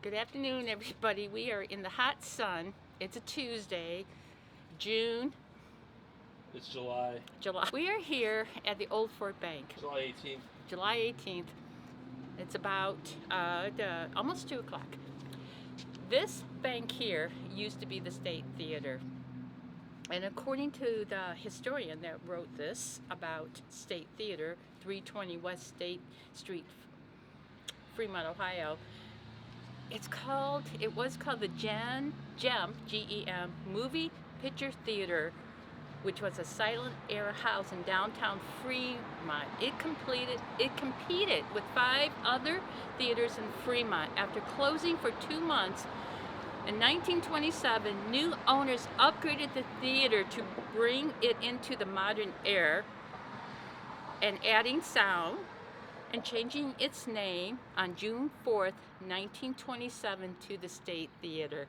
Good afternoon, everybody. We are in the hot sun. It's a Tuesday, June, It's July July. We are here at the Old Fort Bank, July 18th. July 18th. It's about almost 2 o'clock. This bank here used to be the State Theater. And according to the historian that wrote this about State Theater, 320 West State Street, Fremont, Ohio, it was called the GEM, G-E-M, Movie Picture Theater, which was a silent era house in downtown Fremont. It competed with 5 other theaters in Fremont. After closing for 2 months, in 1927, new owners upgraded the theater to bring it into the modern era and adding sound and changing its name on June 4th, 1927 to the State Theater.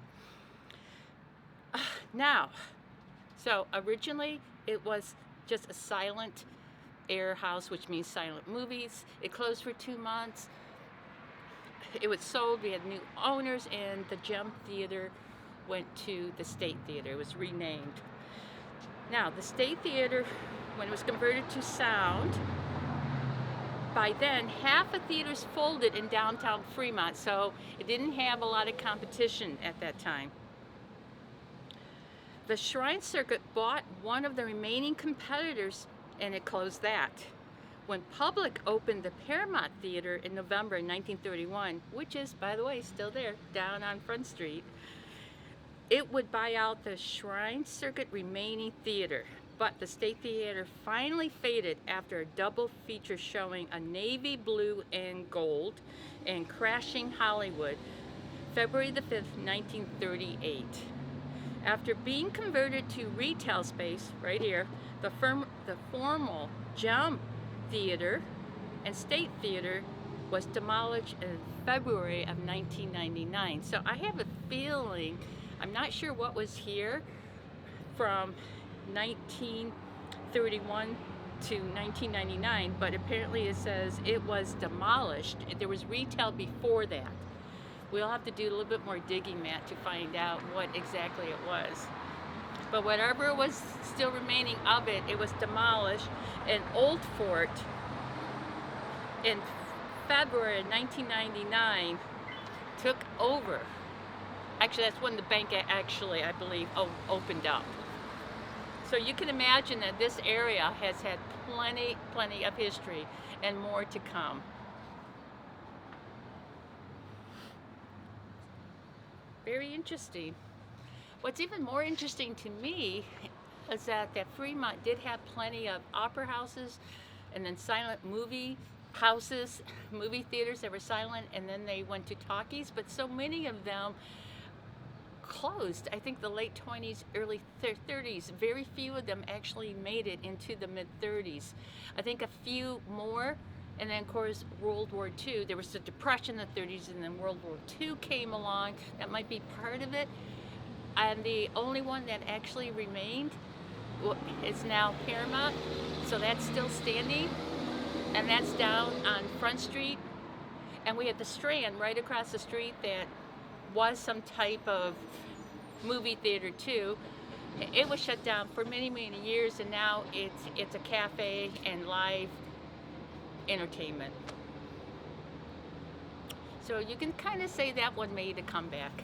So originally it was just a silent era house, which means silent movies. It closed for 2 months. It was sold, we had new owners, and the GEM Theater went to the State Theater. It was renamed. Now, the State Theater, when it was converted to sound, by then, half the theaters folded in downtown Fremont, so it didn't have a lot of competition at that time. The Shrine Circuit bought one of the remaining competitors, and it closed that. When Public opened the Paramount Theater in November 1931, which is, by the way, still there, down on Front Street, it would buy out the Shrine Circuit remaining theater. But the State Theater finally faded after a double feature showing A Navy Blue and Gold and Crashing Hollywood, February the 5th, 1938. After being converted to retail space, right here, the formal GEM Theater and State Theater was demolished in February of 1999. So I have a feeling, I'm not sure what was here from 1931 to 1999, but apparently it says it was demolished. There was retail before that. We'll have to do a little bit more digging, Matt, to find out what exactly it was. But whatever was still remaining of it, it was demolished. And Old Fort, in February 1999, took over. Actually, that's when the bank actually, I believe, opened up. So you can imagine that this area has had plenty of history and more to come. Very interesting. What's even more interesting to me is that Fremont did have plenty of opera houses and then silent movie houses, movie theaters that were silent, and then they went to talkies, but so many of them closed. I think the late 20s, early 30s. Very few of them actually made it into the mid-30s. I think a few more, and then of course World War II. There was a depression in the 30s, and then World War II came along. That might be part of it. And the only one that actually remained is now Paramount, so that's still standing, and that's down on Front Street. And we have the Strand right across the street that was some type of movie theater too. It was shut down for many years, and now it's a cafe and live entertainment. So you can kind of say that one made a comeback.